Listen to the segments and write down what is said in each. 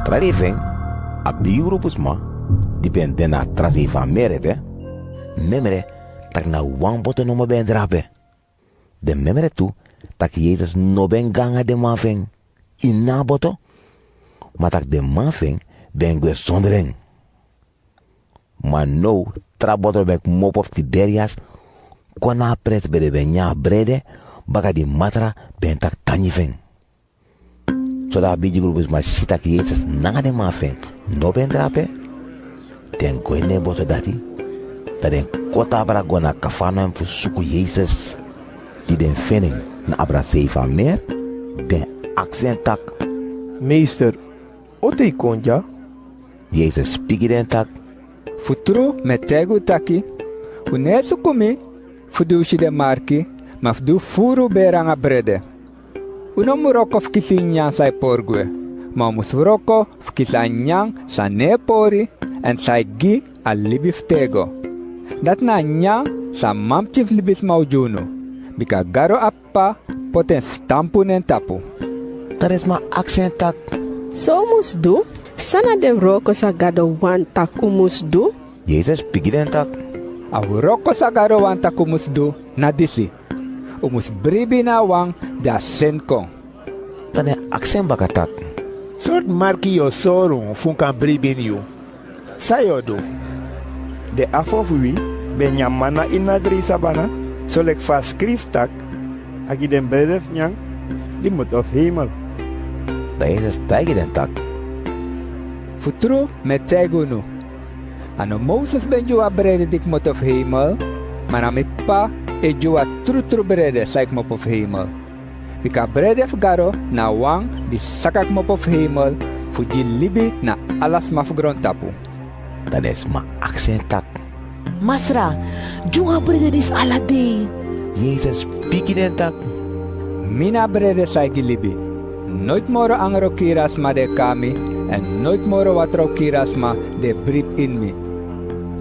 tradiving, a biurupus ma, dipende na trasi van merete, memere, tak na wan boto no ben drape. De memere tu, tak Jezus no ben ganga de mafing, in na boto, maar tak de mafing ben gwe sondering. Maar no, traboto ben mop of Tiberias, kona pret bede ben nya brede, baka di matra ben tak tanjiving. Zodat biji grupus ma sitak Jezus nanga de mafing, no ben drape, den goe ne boto dati, dat den kota abra go na kafano en fusuku Jezus, die den vinning na abra seva meer, den accent tak. Meester, ote konja? Jezus spiki den tak. Futuro metego taki, unesu kumi, fudushi de marki, ma fudu furu beranga brede. Uno muroko fkisi nyang sai porgue, ma musuroko fkisa nyang sa nepori, en sai gi a libiftego. Dat na nyang sa mamchif libis maujuno, bika garo appa poten stampunen tapu. Dat is ma accent tak. So mus do? Sana de roko sa gado wan tak umus do? Jezus spiki den tak. A roko sa garo wan tak umus do na disi. Umus bribi na wang da senkong. Dat is accent baka tak. Sort marki yo soron funkan bribin you. Sayodo. De afofui ben nyamana inadri sabana. Solek fa skrif tak. Agi den bredef nyang. Die moet of hemel. Dat Jezus tijge den tak. Futuro metego nu. Ano Moses ben jo a brede dik mot of hemel, maar na pa e jo a trutru brede saik mop of hemel. Bika brede f garo na wang di sakak mop of hemel, fuji libi na alas maf grond tapu. Dat is ma accent tak. Masra, junga brede dis alade. Jezus spiki den tak. Mina brede saiki libi. Nooit moro angro kiras ma de kami, en nooit moro watro kiras ma de brip in mi.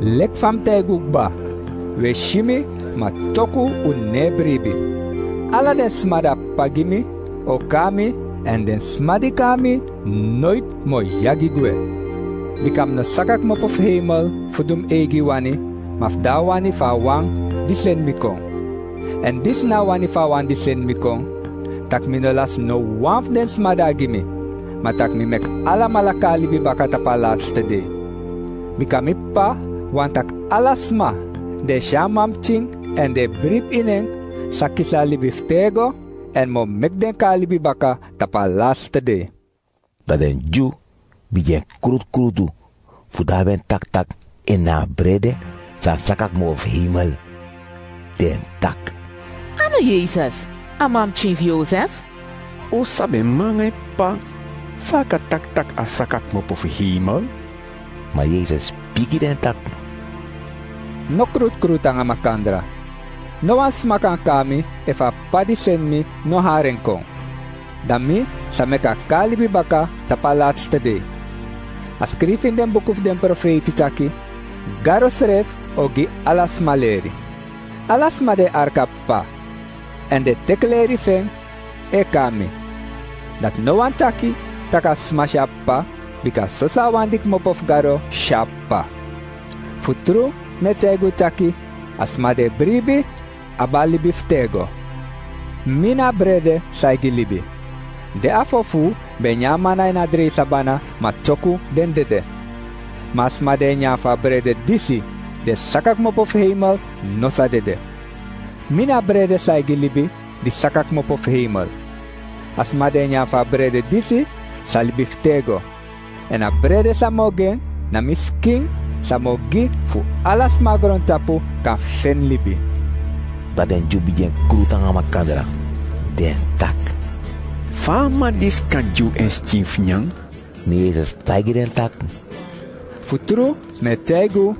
Lek fam tegukba, we shimi ma toku un ne bribi. Ala den smada pagimi, o kami, en den smadi kami, nooit mo yagi gwe. Bikam no sakak mop of hemel, fudum egi wani, maf da wani fa wang, disen mikong. En dis na wani fa wang disen mikong, tak minolas no wamf den smada gimi, matak mi mek ala malakali bi baka tapalas tede. Bikami pa, wantak alasma, de shamam ching, en de brip ineng, sakisa libiftego, en mo mek den kalibi baka tapalas tede. Dat den ju, bijen krutu, fuda ben tak en na brede, sa sakak mo of hemel. Den tak. Ano Jezus? Amam Chief Joseph? O sabe mangay pa. Faka tak a sakak mo po hemel. Maar Jezus spiki den tak. No krut ang amakandra. No as makang kami, efa padisen mi no haren kong. Dami, sa meka kalibi baka tapalats tede. As skrifin den book of den profeti taki, garos ref ogi alas maleri. Alas made arka pa. En de tekleri fen e kami. Dat no one taki, taka smash pa, because sosa wandik mop of garo shapa. Futru metegu taki, asmade bribi, abali biftego. Mina brede saigi libi. De afofu benyamana in adre sabana machoku den dede. Masmade nyafa brede disi, de sakak mop of hemel nosa dede. Mina brede saigi libi, di sakak mop of hemel. As madenya fa brede disi, salibiftego. En a brede samogen, na misking, samogi fu alas magron tapu kan fen libi. Dat den ju bijen krutang amakandra. Den tak. Fama dis kan ju es chief nyang. Ni Jezus tijge den tak. Futuru metegu,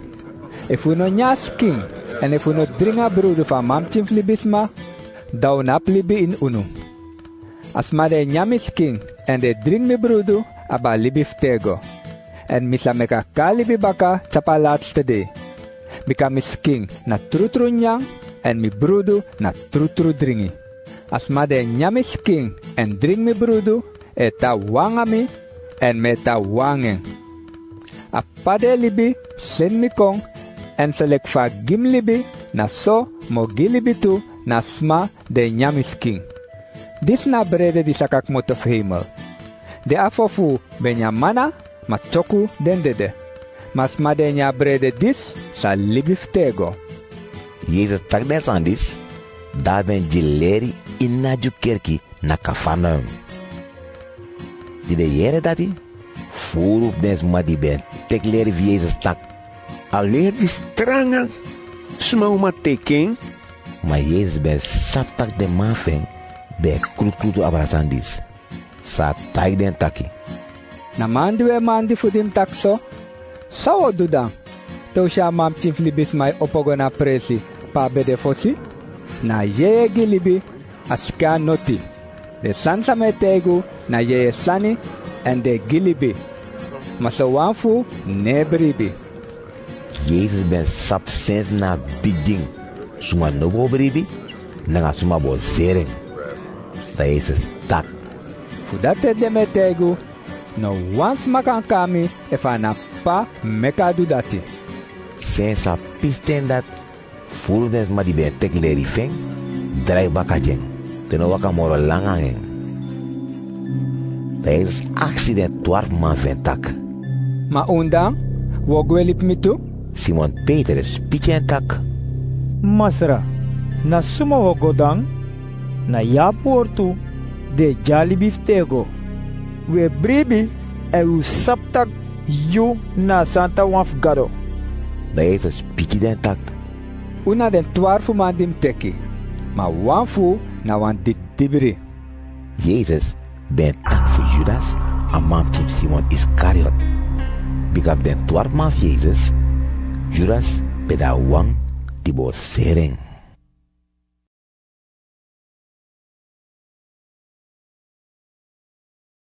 if we no nyasking, en if we no dringa brood van mamchim libisma, daun ap libi in unu. As made nyamisking, en de drink mi broedu, aba libiftego. En misa meka kalibi baka tapalats tede. Mika misking na trutru nyang, en mi broedu na trutru dringi. As made nyamisking, en drink mi broedu, eta wangami, en meta wangen. A pade libi sen mi kong en selek fa gim libi na so mo gilibi tu na sma de nyamisking. Dis na brede di sakak mot of hemel. De afofu benya mana ma choku den dede. Mas ma de nya brede dis sa libiftego. Jezus tak den sandis, daar ben jileri inna ju kerki na Kafarnaum. Die de jere dati, furu den sma di ben tek leri vi Jezus tak. Alleen die strangen. Sma uma teken. Maar Jezus ben saptak de manfen, ben krut abrasandis. Sa tak den taki. Na mandiwe mandi fudim takso, sawo dudan. To sha mam chief libis mai opogo na presi, pa bede fosi. Na yeye gilibi, aska noti. De sansa metegu, na yeye sani, en de gilibi. Maso wanfu, nebribi. Jezus ben sap sens na biding. Suma nobo bribi, nanga suma bo zering. Da Jezus tak. Fudate de metegu, no wans makan kami, efa na pa meka dudati. Sensa pisten dat, furu den sma di ben tek leri feng, drai bakajeng. Teno waka moro langangeng. Da Jezus accident 12 man ven tak. Ma undang, wogwelip mitu? Simon Petrus pichen tak. Masra, na suma wogodang, na yaportu de jali biftego. We bribi e u saptak yu na santa wafgado. Da Jezus piki den tak. Una den 12 man dim teki, ma wanfu na wan dit dibri. Jezus ben tak voor Judas en man tim Simon Iscariot. Bikaf den 12 man Jezus, Judas beda wang di bo sering.